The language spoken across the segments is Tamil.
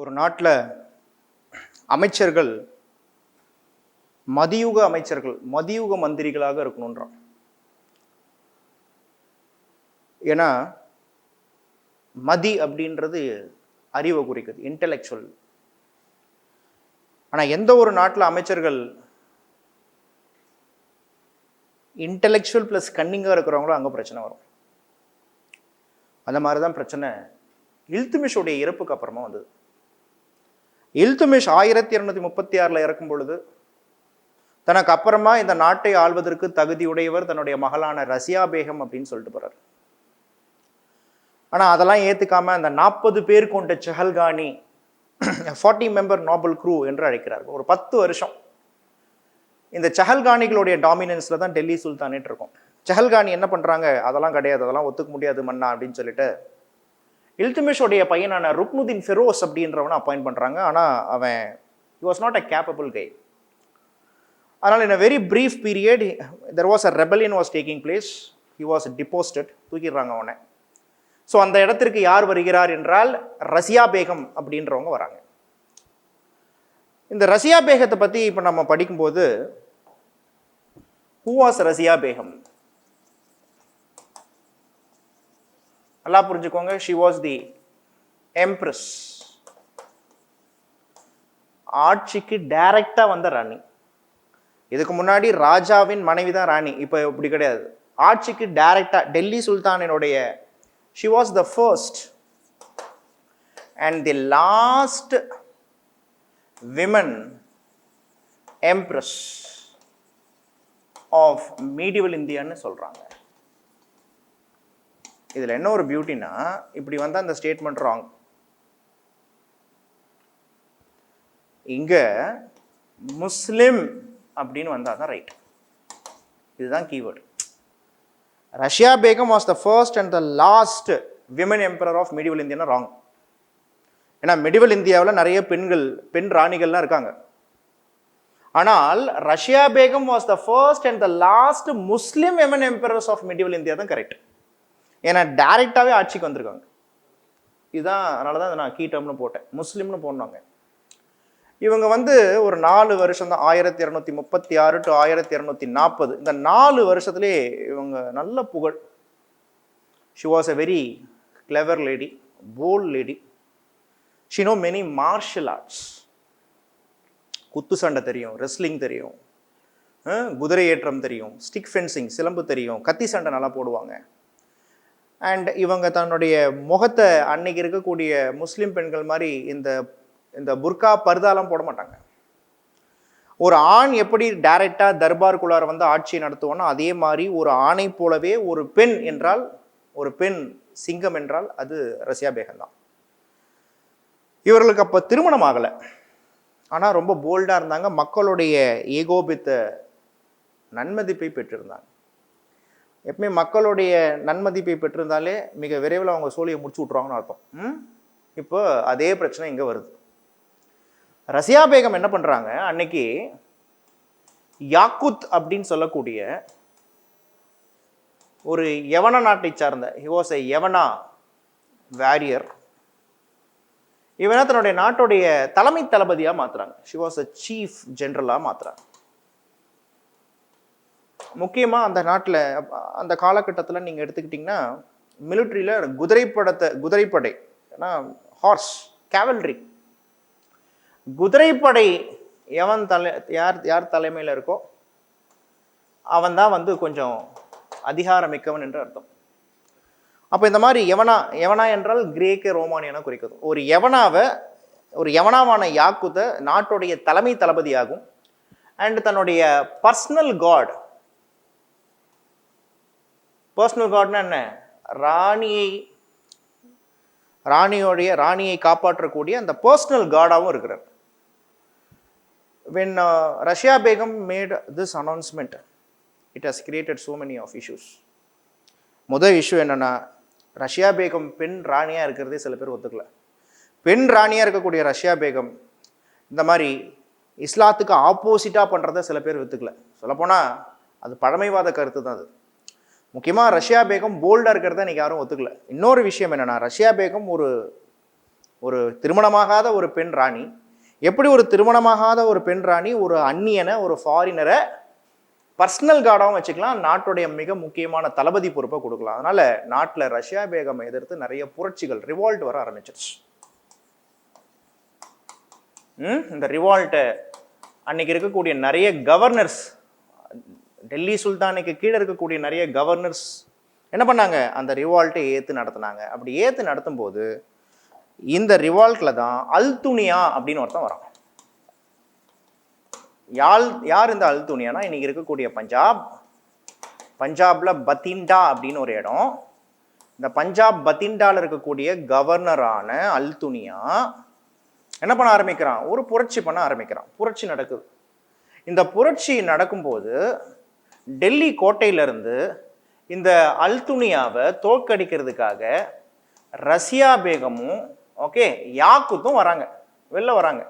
ஒரு நாட்டில் அமைச்சர்கள் மதியுக மந்திரிகளாக இருக்கணுன்றான். ஏன்னா மதி அப்படின்றது அறிவை குறிக்குது, இன்டெலெக்சுவல். ஆனால் எந்த ஒரு நாட்டில் அமைச்சர்கள் இன்டெலெக்சுவல் ப்ளஸ் கன்னிங்காக இருக்கிறவங்களோ அங்கே பிரச்சனை வரும். அந்த மாதிரி தான் பிரச்சனை இல்துமிஷுடைய இறப்புக்கு அப்புறமா வந்தது. இல்துமிஷ் 1236 இறக்கும் பொழுது தனக்கு அப்புறமா இந்த நாட்டை ஆள்வதற்கு தகுதியுடையவர் தன்னுடைய மகளான ரசியா பேகம் அப்படின்னு சொல்லிட்டு போறார். ஆனால் அதெல்லாம் ஏற்றுக்காம அந்த 40 பேர் கொண்ட செஹல்கானி 40 மெம்பர் நோபல் க்ரூ என்று அழைக்கிறார். ஒரு 10 வருஷம் இந்த செஹல்கானிகளுடைய டாமினன்ஸில் தான் டெல்லி சுல்தானேட் இருக்கும். செஹல்கானி என்ன பண்ணுறாங்க, அதெல்லாம் கிடையாது, அதெல்லாம் ஒத்துக்க முடியாது மன்னா அப்படின்னு சொல்லிட்டு இல்துமிஷோடைய பையனான ருக்னுதீன் ஃபெரோஸ் அப்படின்றவனை அப்பாயிண்ட் பண்ணுறாங்க. ஆனால் அவன் he was not a capable guy. அதனால் in a very brief period there was a rebellion was taking place. He was deposed. தூக்கிடுறாங்க அவனை. ஸோ அந்த இடத்திற்கு யார் வருகிறார் என்றால் ரசியா பேகம் அப்படின்றவங்க வராங்க. இந்த ரசியா பேகத்தை பற்றி இப்போ நம்ம படிக்கும்போது who was ரசியா பேகம் நல்லா புரிஞ்சுக்கோங்க. she was the empress. ஆட்சிக்கு டைரக்டா வந்த ராணி. இதுக்கு முன்னாடி ராஜாவின் மனைவி தான் ராணி, இப்போ இப்படி கிடையாது. ஆட்சிக்கு டைரக்டா Delhi சுல்தானினுடைய she was the first and the last women empress of medieval Indiaன்னு சொல்றாங்க. இதில் என்ன ஒரு பியூட்டினா, இப்படி வந்தால் அந்த ஸ்டேட்மெண்ட் ராங். இங்கே முஸ்லிம் அப்படின்னு வந்தால் தான் ரைட். இதுதான் keyword. Razia Begum was the first and the last women emperor of medieval இந்தியானா ராங். ஏன்னா மெடிவல் இந்தியாவில் நிறைய பெண் ராணிகள்லாம் இருக்காங்க. ஆனால் Razia Begum was the first and the last Muslim women emperors of medieval India தான் கரெக்ட். ஏன்னா டைரெக்டாகவே ஆட்சிக்கு வந்திருக்காங்க. இதுதான், அதனால தான் நான் கீ டேர்ம்னு போட்டேன், முஸ்லீம்னு போனாங்க. இவங்க ஒரு 4 வருஷம் தான், 1236 டு 1240. இந்த 4 வருஷத்துலேயே இவங்க நல்ல புகழ். She was a very clever lady, bold lady. She know many martial arts. குத்து சண்டை தெரியும், ரெஸ்லிங் தெரியும், குதிரை ஏற்றம் தெரியும், ஸ்டிக் ஃபென்சிங் சிலம்பு தெரியும், கத்தி சண்டை நல்லா போடுவாங்க. அண்ட் இவங்க தன்னுடைய முகத்தை அன்னைக்கு இருக்கக்கூடிய முஸ்லீம் பெண்கள் மாதிரி இந்த புர்கா பர்தாலாம் போட மாட்டாங்க. ஒரு ஆண் எப்படி டைரக்டாக தர்பாருக்குள்ளார ஆட்சியை நடத்துவோன்னா அதே மாதிரி ஒரு ஆணை போலவே ஒரு பெண் என்றால், ஒரு பெண் சிங்கம் என்றால் அது ரசியா பேகம் தான். இவர்களுக்கு அப்போ திருமணம் ஆகலை, ஆனால் ரொம்ப போல்டாக இருந்தாங்க. மக்களுடைய ஏகோபித்த நன்மதிப்பை பெற்றிருந்தாங்க. எப்பவுமே மக்களுடைய நன்மதிப்பை பெற்றிருந்தாலே மிக விரைவில் அவங்க சோழியை முடிச்சு விட்ருவாங்கன்னு அர்த்தம். இப்போ அதே பிரச்சனை இங்கே வருது. ரசியா பேகம் என்ன பண்ணுறாங்க, அன்னைக்கு யாக்குத் அப்படின்னு சொல்லக்கூடிய ஒரு யவன நாட்டை சார்ந்த ஹி வாஸ் எ யவனா வாரியர். இவனை தன்னுடைய நாட்டுடைய தலைமை தளபதியாக மாற்றுறாங்க. ஷி வாஸ் அ சீஃப் ஜெனரலாக மாற்றுறாங்க. முக்கியமாக அந்த நாட்டில் அந்த காலகட்டத்தில் நீங்கள் எடுத்துக்கிட்டிங்கன்னா மிலிட்ரியில் குதிரைப்படை, ஏன்னா ஹார்ஸ் கேவல்ரி, குதிரைப்படை யார் தலைமையில் இருக்கோ அவன் தான் கொஞ்சம் அதிகாரமிக்கவன் என்று அர்த்தம். அப்போ இந்த மாதிரி யவனா என்றால் கிரேக்க ரோமானியனை குறிக்கிறது. ஒரு யவனாவான யாக்குத்தை நாட்டுடைய தலைமை தளபதியாகும். அண்ட் தன்னுடைய பர்சனல் காட்னா என்ன, ராணியை காப்பாற்றக்கூடிய அந்த பர்சனல் காடாகவும் இருக்கிறார். when Russia Begum made this announcement it has created so many of issues. முதல் இஷ்யூ என்னன்னா, ரஷ்யா பேகம் பெண் ராணியாக இருக்கிறதே சில பேர் ஒத்துக்கல. பெண் ராணியாக இருக்கக்கூடிய ரஷ்யா பேகம் இந்த மாதிரி இஸ்லாத்துக்கு ஆப்போசிட்டாக பண்ணுறத சில பேர் ஒத்துக்கல. சொல்லப்போனால் அது பழமைவாத கருத்து தான். அது முக்கியமாக ரஷ்யா பேகம் போல்டாக இருக்கிறத இன்றைக்கி யாரும் ஒத்துக்கல. இன்னொரு விஷயம் என்னென்னா, ரஷ்யா பேகம் ஒரு திருமணமாகாத ஒரு பெண் ராணி. எப்படி ஒரு திருமணமாகாத ஒரு பெண் ராணி ஒரு அந்நியனை, ஒரு ஃபாரினரை பர்சனல் கார்டாகவும் வச்சுக்கலாம், நாட்டுடைய மிக முக்கியமான தளபதி பொறுப்பை கொடுக்கலாம். அதனால நாட்டில் ரஷ்யா பேகம் எதிர்த்து நிறைய புரட்சிகள், ரிவால்ட் வர ஆரம்பிச்சிருச்சு. இந்த ரிவால்ட்டை அன்னைக்கு இருக்கக்கூடிய நிறைய கவர்னர்ஸ், டெல்லி சுல்தானுக்கு கீழே இருக்கக்கூடிய நிறைய கவர்னர்ஸ் என்ன பண்ணாங்க, அந்த ரிவால்ட்டை ஏற்று நடத்தினாங்க. அப்படி ஏற்று நடத்தும் போது இந்த ரிவால்ட்டில் தான் அல்துனியா அப்படின்னு ஒருத்தன் வரான். யார் இந்த அல்துனியானா, இன்னைக்கு இருக்கக்கூடிய பஞ்சாப்ல பத்திண்டா அப்படின்னு ஒரு இடம். இந்த பஞ்சாப் பத்திண்டால இருக்கக்கூடிய கவர்னரான அல்துனியா என்ன பண்ண ஆரம்பிக்கிறான், ஒரு புரட்சி பண்ண ஆரம்பிக்கிறான். புரட்சி நடக்குது. இந்த புரட்சி நடக்கும்போது டெல்லி கோட்டையிலிருந்து இந்த அல்துனியாவை தோற்கடிக்கிறதுக்காக ரஷ்யா பேகமும் ஓகே யாக்குத்தும் வராங்க, வெளில வராங்க.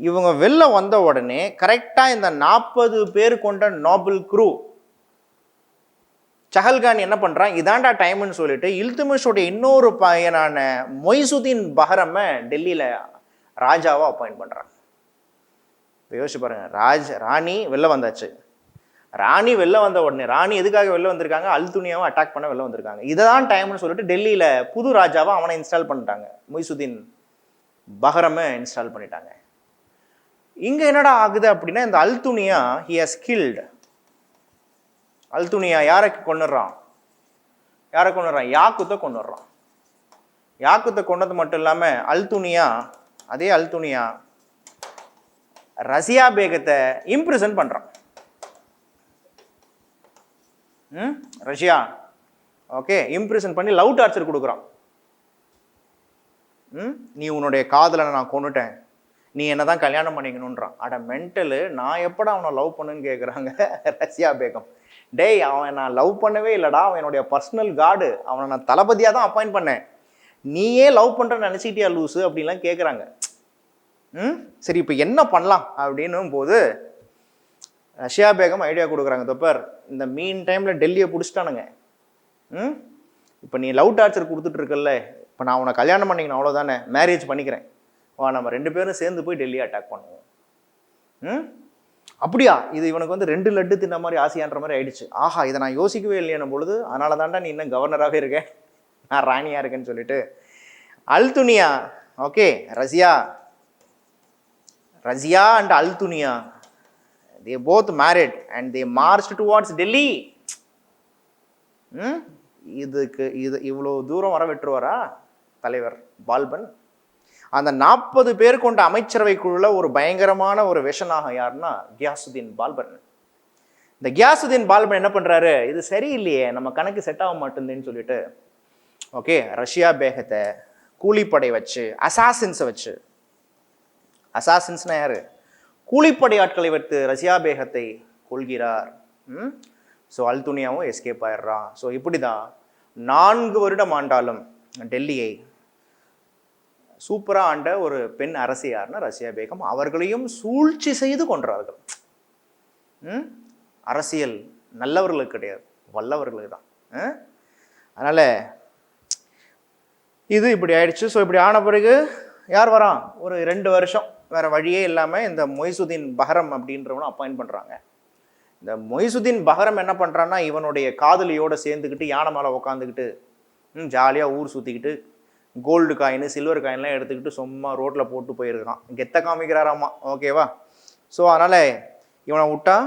இவங்க வெளில வந்த உடனே கரெக்டா இந்த 40 பேர் கொண்ட நோபல் குரூ சஹல்கான் என்ன பண்றான், இதாண்டா டைம்னு சொல்லிட்டு இல்துமிஷோட இன்னொரு பையனான மொய்சுதீன் பஹ்ரம டெல்லியில ராஜாவா அப்பாயிண்ட் பண்றாங்க. யோசிச்சு பாருங்க, ராணி வெளில வந்தாச்சு. ராணி வெளில வந்த உடனே, ராணி எதுக்காக வெளில வந்திருக்காங்க, அல்துனியாவை அட்டாக் பண்ண வெளில வந்திருக்காங்க. இதான் டைம்னு சொல்லிட்டு டெல்லியில புது ராஜாவா அவனை இன்ஸ்டால் பண்ணிட்டாங்க, மொய்சுதீன் பஹ்ரம இன்ஸ்டால் பண்ணிட்டாங்க. இங்க என்னடா ஆகுது அப்படின்னா, இந்த Altunia he has guilt. Altunia யாரை கொண்டுறான், யாக்குத்தை கொண்டுறான். யாக்குத்தை கொண்டது மட்டும் இல்லாம அதே அல்துனியா ரஷ்யா பேகத்தை இம்ப்ரிசன் பண்றான். ரஷ்யா ஓகே இம்ப்ரிசன் பண்ணி லவ் டார்ச்சர் கொடுக்குறான். நீ உன்னுடைய காதலனை நான் கொண்டுட்டேன், நீ என்னதான் கல்யாணம் பண்ணிக்கணுன்றான். அட மென்டலு, நான் எப்படா அவனை லவ் பண்ணுன்னு கேட்குறாங்க ரஷ்யா பேகம். டேய், அவன் நான் லவ் பண்ணவே இல்லைடா, அவன் என்னுடைய பர்சனல் கார்டு, அவனை நான் தளபதியாக தான் அப்பாயிண்ட் பண்ணேன், நீயே லவ் பண்ணுறன்னு நினச்சிட்டியா லூஸு அப்படின்லாம் கேட்குறாங்க. சரி இப்போ என்ன பண்ணலாம் அப்படின்னும் போது ரஷ்யா பேகம் ஐடியா கொடுக்குறாங்க. தப்பர், இந்த மீன் டைமில் டெல்லியை பிடிச்சிட்டானுங்க. இப்போ நீ லவ் டார்ச்சர் கொடுத்துட்டு இருக்கல, இப்போ நான் அவனை கல்யாணம் பண்ணிக்கணும் அவ்வளோதானே, மேரேஜ் பண்ணிக்கிறேன், வா நம்ம 2 பேரும் சேர்ந்து போய் டெல்லியை அட்டாக் பண்ணுவோம். அப்படியா, இது இவனுக்கு வந்து 2 லட்டு தின்ன மாதிரி ஆசையான்ற மாதிரி ஆயிடுச்சு. ஆஹா, இதை நான் யோசிக்கவே இல்லையான பொழுது, அதனால தாண்டா நீ இன்னும் கவர்னராகவே இருக்கேன், நான் ராணியாக இருக்கேன்னு சொல்லிட்டு Altunia okay Razia and Altunia they both married and they marched towards Delhi. இது இவ்வளோ தூரம் வர விட்டுருவாரா தலைவர் பால்பன்? அந்த 40 பேர் கொண்ட அமைச்சரவை குழுல ஒரு பயங்கரமான ஒரு விஷனாக யாருன்னா கியாசுதீன் பால்பன். இந்த கியாசுதீன் பால்பன் என்ன பண்றாரு, இது சரியில்லையே, நம்ம கணக்கு செட் ஆக மாட்டேங்குதுன்னு சொல்லிட்டு ஓகே ரஷ்யா பேகத்தை கூலிப்படை வச்சு, அசாசின்ஸ்னா யாரு, கூலிப்படை ஆட்களை வைத்து ரஷ்யா பேகத்தை கொள்கிறார். ஸோ அல்துனியாவும் எஸ்கேப் ஆயிடுறான். ஸோ இப்படி தான் 4 வருடம் ஆண்டாலும் டெல்லியை சூப்பராக ஆண்ட ஒரு பெண் அரசி யாருன்னா ரஷ்யா பேகம். அவர்களையும் சூழ்ச்சி செய்து கொன்றார்கள். அரசியல் நல்லவர்களுக்கு கிடையாது, வல்லவர்களுக்கு தான். அதனால இது இப்படி ஆயிடுச்சு. ஸோ இப்படி ஆன பிறகு யார் வரான், ஒரு 2 வருஷம் வேற வழியே இல்லாமல் இந்த மொய்சுதீன் பஹ்ரம் அப்படின்றவனை அப்பாயிண்ட் பண்ணுறாங்க. இந்த மொய்சுதீன் பஹ்ரம் என்ன பண்ணுறான்னா, இவனுடைய காதலியோடு சேர்ந்துக்கிட்டு யானை மேலே உட்காந்துக்கிட்டு ஜாலியாக ஊர் சுற்றிக்கிட்டு கோல்டு காயின் சில்வர் காயின்லாம் எடுத்துக்கிட்டு சும்மா ரோட்டில் போட்டு போயிருக்கான், கெத்த காமிக்கிறாராமா. ஓகேவா? ஸோ அதனால் இவனை விட்டா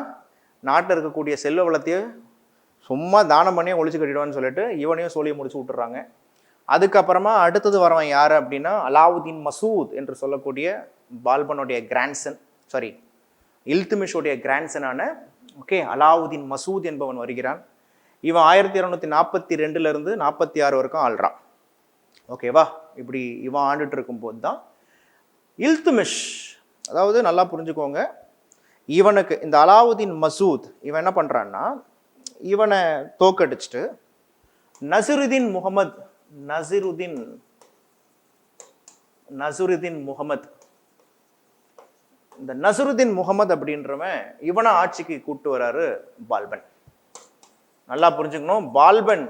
நாட்டில் இருக்கக்கூடிய செல்வ வளத்தையும் சும்மா தானம் பண்ணியே ஒழிச்சு கட்டிடுவான்னு சொல்லிட்டு இவனையும் சொல்லி முடிச்சு விட்டுறாங்க. அதுக்கப்புறமா அடுத்தது வரவன் யார் அப்படின்னா அலாவுதீன் மசூத் என்று சொல்லக்கூடிய பால்பனுடைய கிராண்ட்சன், இல்துமிஷோடைய கிராண்ட்சனான ஓகே அலாவுதீன் மசூத் என்பவன் வருகிறான். இவன் 1242 46 வரைக்கும் ஆள்றான். ஓகேவா? இப்படி இவன் ஆண்டுட்டு இருக்கும்போது தான் இல்துமிஷ், அதாவது நல்லா புரிஞ்சுக்கோங்க, இவனுக்கு இந்த அலாவுதீன் மசூத் இவன் என்ன பண்ணுறான்னா, இவனை தோக்கடிச்சிட்டு நசிருதீன் முகமது இந்த நசிருதீன் முகமது அப்படின்றவன் இவனை ஆட்சிக்கு கூப்பிட்டு வராரு பால்பன். நல்லா புரிஞ்சுக்கணும், பால்பன்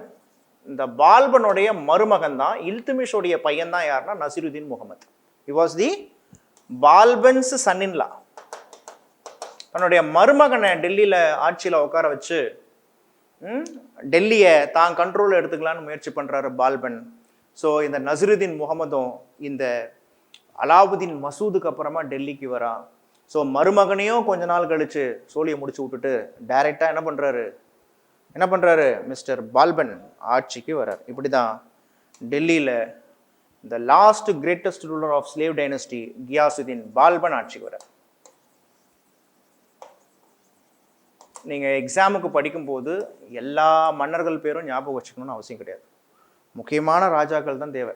இந்த பால்பனுடைய மருமகன் தான், இல்துமிஷோடைய பையன் தான் யாருன்னா Nasiruddin Muhammad. He was the Balban's son in law. தன்னுடைய மருமகனை டெல்லியில் ஆட்சியில் உட்கார வச்சு டெல்லியை தான் கண்ட்ரோல் எடுத்துக்கலான்னு முயற்சி பண்ணுறாரு பால்பன். ஸோ இந்த நசிருதீன் முகமதும் இந்த அலாவுதீன் மசூதுக்கு அப்புறமா டெல்லிக்கு வரா. ஸோ மருமகனையும் கொஞ்ச நாள் கழித்து சோழியை முடிச்சு விட்டுட்டு டைரெக்டாக என்ன பண்ணுறாரு மிஸ்டர் பால்பன் ஆட்சிக்கு வர்றார். இப்படி தான் டெல்லியில் இந்த last greatest ruler of slave dynasty Ghiyasuddin Balban ஆட்சிக்கு வர்றார். நீங்கள் எக்ஸாமுக்கு படிக்கும்போது எல்லா மன்னர்கள் பேரும் ஞாபகம் வச்சுக்கணும்னு அவசியம் கிடையாது. முக்கியமான ராஜாக்கள் தான் தேவை.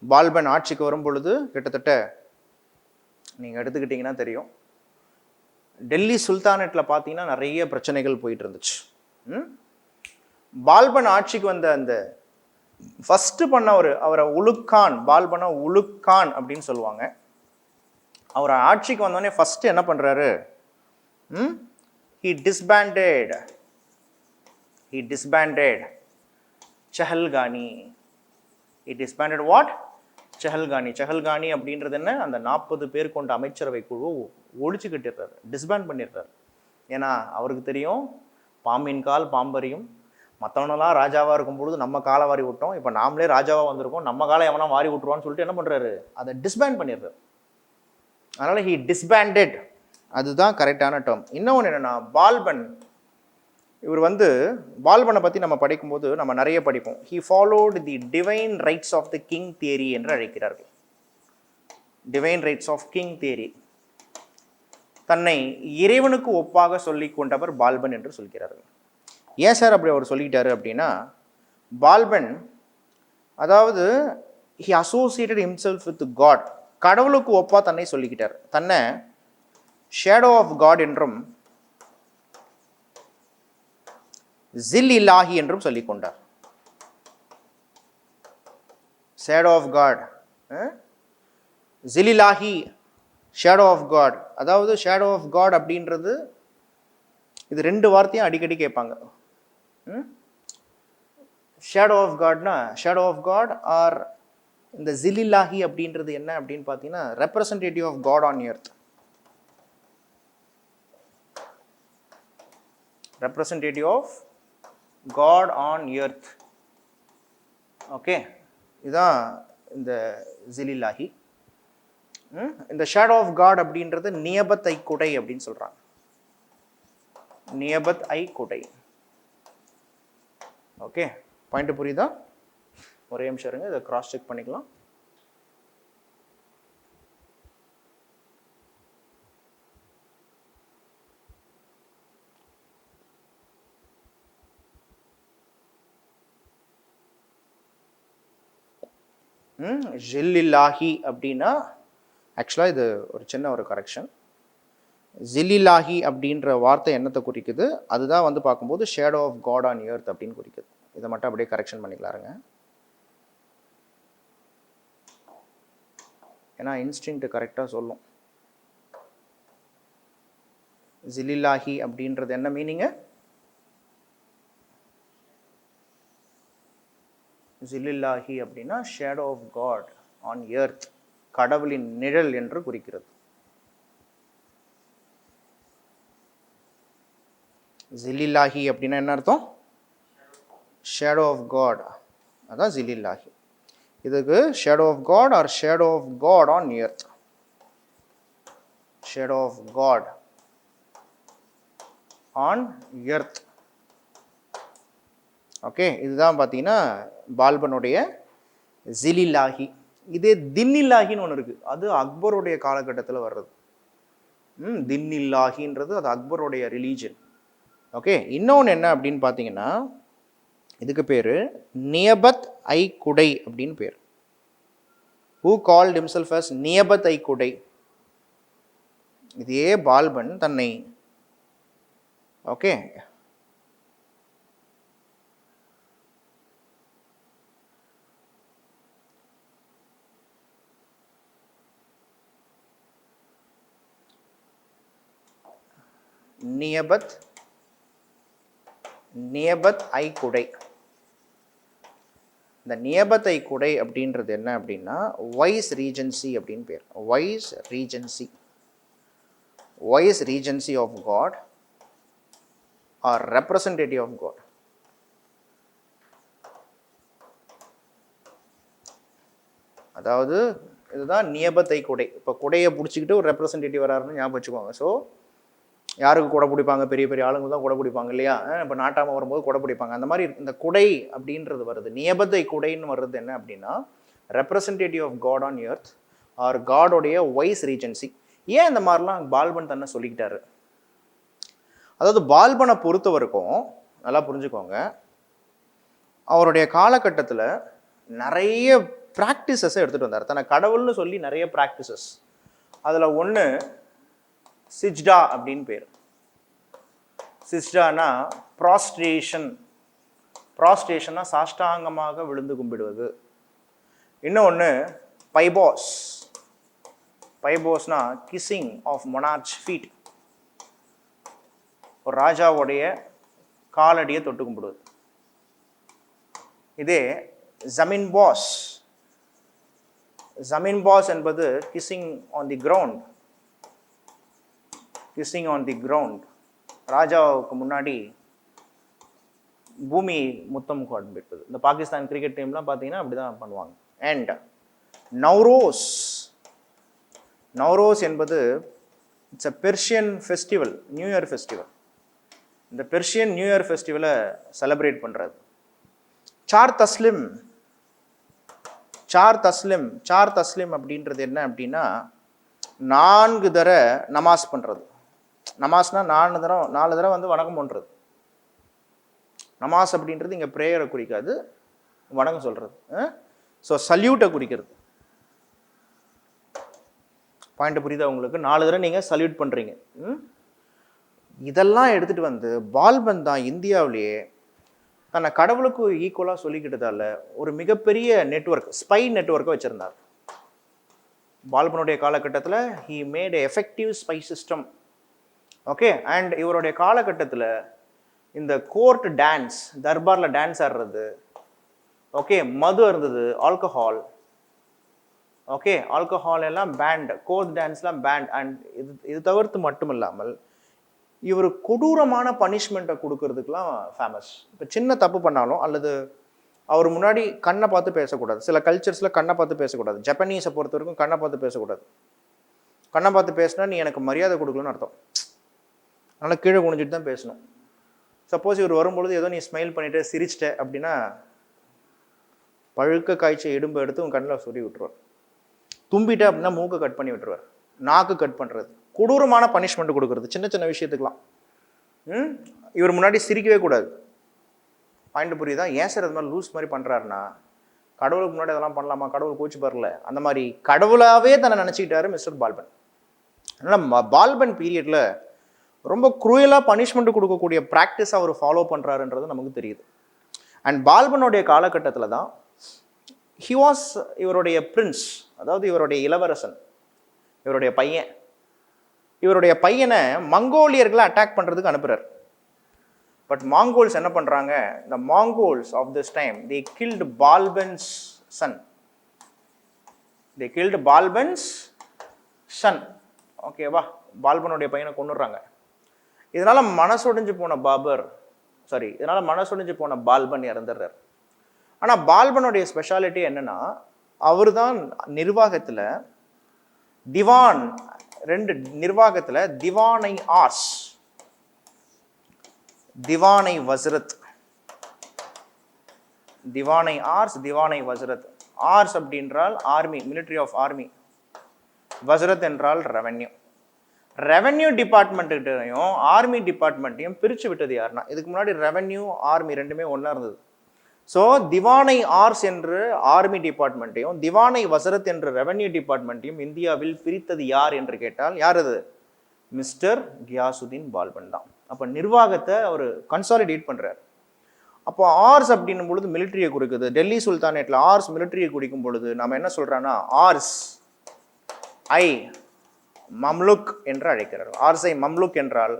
பால்பன் ஆட்சிக்கு வரும் பொழுது கிட்டத்தட்ட நீங்கள் எடுத்துக்கிட்டிங்கன்னா தெரியும், டெல்லி சுல்தானேட்டில் பார்த்தீங்கன்னா நிறைய பிரச்சனைகள் போயிட்டு இருந்துச்சு. பால்பன் ஆட்சிக்கு வந்த அந்த ஃபஸ்ட்டு பண்ணவர் அவரை உலுக்கான், பால்பனா உலுக்கான் அப்படின்னு சொல்லுவாங்க. அவர் ஆட்சிக்கு வந்தோடனே ஃபஸ்ட்டு என்ன பண்ணுறாரு, he disbanded Chahalgani. He disbanded what? Chahalgani அப்படின்றது என்ன, அந்த 40 பேர் கொண்ட அமைச்சரவை குழு ஒழிச்சு கட்டிடுறாரு, டிஸ்பேண்ட் பண்ணிடுறாரு. ஏன்னா அவருக்கு தெரியும் பாம்பின் கால் பாம்பறியும், மற்றவனெல்லாம் ராஜாவாக இருக்கும் பொழுது நம்ம காலை வாரி விட்டோம், இப்போ நாமளே ராஜாவாக வந்திருக்கோம், நம்ம காலை எவனா வாரி விட்டுருவான்னு சொல்லிட்டு என்ன பண்ணுறாரு, அதை டிஸ்பேண்ட் பண்ணிடுறாரு. அதனால் he disbanded, அதுதான் கரெக்டான டேர்ம். இன்னொன்று என்னென்னா, பால்பன் இவர் பால்பனை பற்றி நம்ம படிக்கும்போது நம்ம நிறைய படிப்போம். He followed the divine rights of the king theory என்று அழைக்கிறார்கள். Divine rights of king theory, தன்னை இறைவனுக்கு ஒப்பாக சொல்லி கொண்டவர் பால்பன் என்று சொல்கிறார்கள். ஏன் சார் அப்படி அவர் சொல்லிக்கிட்டாரு அப்படின்னா, பால்பன் அதாவது he associated himself with God, கடவுளுக்கு ஒப்பா தன்னை சொல்லிக்கிட்டார். தன்னை ஷேடோ ஆஃப் காட் என்றும் ஜில் இலாஹி என்றும் சொல்லிக் கொண்டார். Shadow of God, Zil Ilahi, shadow of God. அதாவது ஷேடோ ஆஃப் காட் அப்படின்றது, இது 2 வார்த்தையும் அடிக்கடி கேட்பாங்க. ஷேடோ ஆஃப் காட்னா, ஷேடோ ஆஃப் காட் ஆர் இந்த ஜில் இலாஹி அப்படின்றது என்ன அப்படின்னு பார்த்தீங்கன்னா, representative of God on earth. representative of God on earth. Okay, இதுதான் இந்த ஜிலில்லாஹி. இந்த ஷேடோ ஆஃப் காட் அப்படின்றது நியபத் ஐ குடை அப்படின்னு சொல்கிறாங்க. நியபத் ஐ குடை. ஓகே, பாயிண்ட் புரியுதா? ஒரே நிமிஷம் இருங்க, இதை கிராஸ் செக் பண்ணிக்கலாம். ஜில்லில்லாஹி அப்படின்னா, ஆக்சுவலாக இது ஒரு சின்ன ஒரு கரெக்ஷன். ஜில்லில்லாஹி அப்படின்ற வார்த்தை என்னத்தை குறிக்குது, அதுதான் பார்க்கும்போது shadow of God on earth அப்படின்னு குறிக்குது. இதை மட்டும் அப்படியே கரெக்ஷன் பண்ணிக்கலாருங்க. ஏன்னா இன்ஸ்டிங்க்ட் கரெக்டாக சொல்லும். ஜில்லில்லாஹி அப்படின்றது என்ன மீனிங்கு? ஜில்லில்லாஹி அப்படின்னா shadow of God on earth, கடவுளின் நிழல் என்று குறிக்கிறது. ஜில்லில்லாஹி அப்படின்னா என்ன அர்த்தம்? ஷேடோ ஆஃப் காட், அதான் ஜில்லில்லாஹி. இதுக்கு shadow of God or shadow of God on earth. Shadow of God on earth. Okay, இதுதான் பார்த்தீங்கன்னா பால்பனுடைய ஜிலில்லாஹி. இதே தின்னில்லாஹின்னு ஒன்று இருக்குது, அது அக்பருடைய காலகட்டத்தில் வர்றது. தின்னில்லாஹின்றது அது அக்பருடைய ரிலீஜன். ஓகே, இன்னொன்று என்ன அப்படின்னு பார்த்தீங்கன்னா, இதுக்கு பேர் நியபத் ஐ குடை அப்படின்னு பேர். ஹூ கால்ட் ஹிம்செல்ஃப் அஸ் நியபத் ஐ குடை. இதே பால்பன் தன்னை ஓகே நியபத் ஐ குடை. இந்த நியபத்தை குடை அப்படின்றது என்ன அப்படின்னா வைஸ் ரீஜென்சி அப்படின்னு பேர். Vice regency, vice regency of God or representative of God. அதாவது இதுதான் நியபத்தை குடை. இப்போ குடையை பிடிச்சிக்கிட்டு ஒரு ரெப்ரசன்டேட்டிவ் வராருன்னு ஞாபகம் வச்சுக்கோங்க. ஸோ யாருக்கு கொடை பிடிப்பாங்க? பெரிய பெரிய ஆளுங்க தான் கொடை பிடிப்பாங்க இல்லையா? இப்போ நாட்டாமல் வரும்போது கொடை பிடிப்பாங்க. அந்த மாதிரி இந்த குடை அப்படின்றது வருது. நியபத்தை குடைன்னு வர்றது என்ன அப்படின்னா representative of God on earth or காடோடைய வைஸ் ரீஜென்சி. ஏன் இந்த மாதிரிலாம் பால்பன் தன்னை சொல்லிக்கிட்டாரு? அதாவது பால்பனை பொறுத்த வரைக்கும் நல்லா புரிஞ்சுக்கோங்க, அவருடைய காலகட்டத்தில் நிறைய ப்ராக்டிசஸை எடுத்துகிட்டு வந்தார். தன்னை கடவுள்னு சொல்லி நிறைய ப்ராக்டிசஸ். அதில் ஒன்று சிஜ்டா அப்படின்னு பேர். சிஜ்டானா ப்ராஸ்ட்ரேஷன். ப்ராஸ்ட்ரேஷன்னா சாஷ்டாங்கமாக விழுந்து கும்பிடுவது. இன்னொன்று பைபாஸ். பைபாஸ்னா கிஸ்ஸிங் ஆஃப் மொனார்ச் ஃபீட். ஒரு ராஜாவுடைய காலடியை தொட்டு கும்பிடுவது. இதே ஜமீன் பாஸ். ஜமீன் பாஸ் என்பது kissing on the ground. Kissing on the ground. ராஜாவுக்கு முன்னாடி பூமி முத்தம் காண்பிப்பது. இந்த பாகிஸ்தான் கிரிக்கெட் டீம்லாம் பார்த்தீங்கன்னா அப்படி தான் பண்ணுவாங்க. அண்ட் நவ்ரோஸ். நவ்ரோஸ் என்பது it's a Persian festival, new year festival. இந்த பெர்ஷியன் நியூ இயர் ஃபெஸ்டிவலை செலிப்ரேட் பண்ணுறது. Sir Taslim. Sir Taslim. Sir Taslim அப்படின்றது என்ன அப்படின்னா 4 தடவை நமாஸ் பண்ணுறது. நமாஸ்னா 4 தடவை வந்து வணக்கம் பண்ணுறது. நமாஸ் அப்படின்றது இங்கே ப்ரேயரை குறிக்காது, வணக்கம் சொல்கிறது. ஸோ சல்யூட்டை குறிக்கிறது. பாயிண்ட் புரியுதா உங்களுக்கு? 4 தடவை நீங்கள் சல்யூட் பண்ணுறீங்க. இதெல்லாம் எடுத்துகிட்டு வந்து பால்பன் தான் இந்தியாவிலேயே தன்னை கடவுளுக்கு ஈக்குவலாக சொல்லிக்கிட்டதால ஒரு மிகப்பெரிய நெட்வொர்க், ஸ்பை நெட்வொர்க்கை வச்சுருந்தார். பால்பனுடைய காலகட்டத்தில் he made effective spy system. Okay. And இவருடைய காலகட்டத்தில் இந்த கோர்ட் டான்ஸ், தர்பாரில் டான்ஸ் ஆடுறது, ஓகே, மது இருந்தது, ஆல்கஹால், ஓகே, ஆல்கஹால் எல்லாம் பேண்ட், கோர்ட் டான்ஸ்லாம் பேண்ட். அண்ட் இது தவிர்த்து மட்டும் இல்லாமல் இவர் கொடூரமான பனிஷ்மெண்ட்டை கொடுக்கறதுக்கெலாம் ஃபேமஸ். இப்போ சின்ன தப்பு பண்ணாலும் அல்லது அவர் முன்னாடி கண்ணை பார்த்து பேசக்கூடாது. சில கல்ச்சர்ஸில் கண்ணை பார்த்து பேசக்கூடாது. ஜப்பனீஸை பொறுத்த வரைக்கும் கண்ணை பார்த்து பேசக்கூடாது. கண்ணை பார்த்து பேசினா நீ எனக்கு மரியாதை கொடுக்கலன்னு அர்த்தம். அதனால் கீழே குனிஞ்சிட்டு தான் பேசணும். சப்போஸ் இவர் வரும்பொழுது ஏதோ நீ ஸ்மைல் பண்ணிவிட்டு சிரிச்சிட்ட அப்படின்னா பழுக்க காய்ச்ச இடும்பை எடுத்து உன் கண்ணில் சொல்லி விட்டுருவார். தும்பிட்ட அப்படின்னா மூக்கை கட் பண்ணி விட்டுருவார். நாக்கு கட் பண்ணுறது, கொடூரமான பனிஷ்மெண்ட் கொடுக்குறது சின்ன சின்ன விஷயத்துக்கெலாம். இவர் முன்னாடி சிரிக்கவே கூடாது. பாயிண்ட் புரியுதா? ஏன் சார் அது மாதிரி லூஸ் மாதிரி பண்ணுறாருன்னா, கடவுளுக்கு முன்னாடி அதெல்லாம் பண்ணலாமா? கடவுள் கோச்சு பரல. அந்த மாதிரி கடவுளாகவே தன்னை நினச்சிக்கிட்டாரு மிஸ்டர் பால்பன். அதனால் பால்பன் பீரியடில் ரொம்ப குரூயலாக பனிஷ்மெண்ட் கொடுக்கக்கூடிய ப்ராக்டிஸ் அவர் ஃபாலோ பண்ணுறாருன்றது நமக்கு தெரியுது. அண்ட் பால்பனுடைய காலகட்டத்தில் தான் ஹி வாஸ் இவருடைய பிரின்ஸ், அதாவது இவருடைய இளவரசன், இவருடைய பையன். இவருடைய பையனை மங்கோலியர்களை அட்டாக் பண்ணுறதுக்கு அனுப்புகிறார். பட் மாங்கோல்ஸ் என்ன பண்ணுறாங்க? இந்த Mongols of this time they killed Balban's son. They killed Balban's son. ஓகேவா? பால்பனுடைய பையனை கொண்டுடுறாங்க. இதனால் மனசொடிஞ்சு போன பால்பன் இறந்துடுறார். ஆனால் பால்பனுடைய ஸ்பெஷாலிட்டி என்னென்னா, அவர் தான் நிர்வாகத்தில் திவான், 2 நிர்வாகத்தில் திவானை ஆர்ஸ், திவானை வசரத். திவானை ஆர்ஸ், திவானை வசரத். ஆர்ஸ் அப்படின்றால் ஆர்மி, மிலிட்ரி ஆஃப் ஆர்மி. வசரத் என்றால் ரெவென்யூ. ரெவென்யூ டிபார்ட்மெண்ட்டையும் ஆர்மி டிபார்ட்மெண்ட்டையும் பிரித்து விட்டது யாருன்னா, இதுக்கு முன்னாடி ரெவென்யூ ஆர்மி ரெண்டுமே ஒன்றா இருந்தது. ஸோ திவானை ஆர்ஸ் என்று ஆர்மி டிபார்ட்மெண்ட்டையும் திவானை வசரத் என்ற ரெவென்யூ டிபார்ட்மெண்ட்டையும் இந்தியாவில் பிரித்தது யார் என்று கேட்டால் யார் அது? மிஸ்டர் கியாசுதீன் பால்பன் தான். அப்போ நிர்வாகத்தை அவர் கன்சாலிடேட் பண்ணுறார். அப்போ ஆர்ஸ் அப்படின்னும் பொழுது மிலிட்ரியை குறிக்குது. டெல்லி சுல்தானேட்டில் ஆர்ஸ் மிலிட்ரியை குறிக்கும் பொழுது நம்ம என்ன சொல்கிறோன்னா ஆர்ஸ் ஐ மம்லுக் என்று அழைக்கிறார். ஆர்ஸை மம்லுக் என்றால்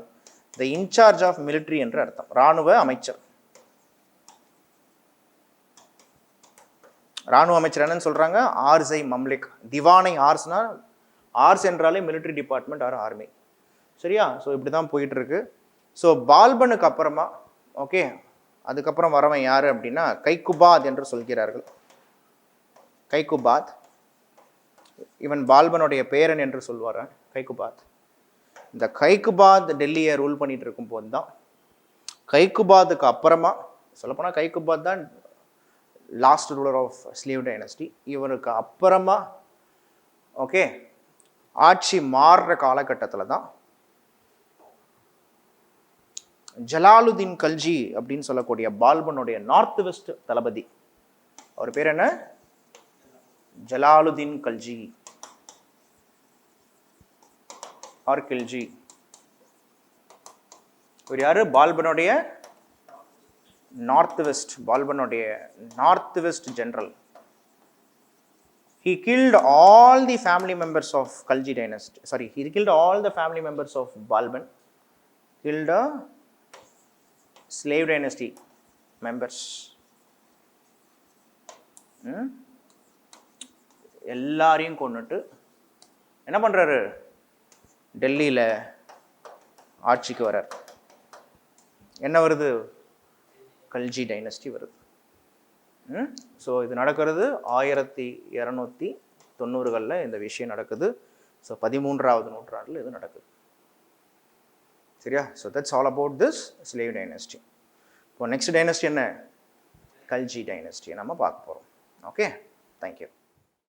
த இன்சார்ஜ் ஆஃப் மிலிட்ரி என்று அர்த்தம், இராணுவ அமைச்சர். இராணுவ அமைச்சர் என்னன்னு சொல்கிறாங்க? ஆர்ஸை மம்லிக். திவானை ஆர்ஸ்னா, ஆர்ஸ் என்றாலே மிலிட்ரி டிபார்ட்மெண்ட் ஆர் ஆர்மி. சரியா? ஸோ இப்படி தான் போயிட்டுருக்கு. ஸோ பால்பனுக்கு அப்புறமா ஓகே, அதுக்கப்புறம் வரவன் யார் அப்படின்னா கைக்குபாத் என்று சொல்கிறார்கள். கைக்குபாத், இவன் பால்பனுடைய பேரன் என்று சொல்வார் கைக்குபாத். இந்த கைக்குபாத் டெல்லியை ரூல் பண்ணிட்டு இருக்கும் போது தான், கைக்குபாத்துக்கு அப்புறமா சொல்லப்போனால் கைக்குபாத் தான் last ruler of slave dynasty. இவனுக்கு அப்புறமா ஓகே ஆட்சி மாறுற காலகட்டத்தில் தான் ஜலாலுதீன் கல்ஜி அப்படின்னு சொல்லக்கூடிய பால்பனுடைய நார்த் வெஸ்ட் தளபதி, அவர் பேர் என்ன? ஜலாலுதீன் கல்ஜி ஆர் கில்ஜி. இவர் யாரு? பால்பனுடைய நார்த் வெஸ்ட், பால்பனுடைய north west general. He killed all the family members of Khalji dynasty. Sorry, he killed all the family members of Balban. Killed a slave dynasty members. எல்லாரையும் கொண்டுட்டு என்ன பண்றாரு? டெல்லியில் ஆட்சிக்கு வர்றார். என்ன வருது? கல்ஜி டைனஸ்டி வருது. ஸோ இது நடக்கிறது 1290களில் இந்த விஷயம் நடக்குது. ஸோ 13வது நூற்றாண்டில் இது நடக்குது. சரியா? So that's all about this slave dynasty. இப்போ நெக்ஸ்ட் டைனஸ்டி என்ன? கல்ஜி டைனஸ்டியை நம்ம பார்க்க போகிறோம். Okay, thank you.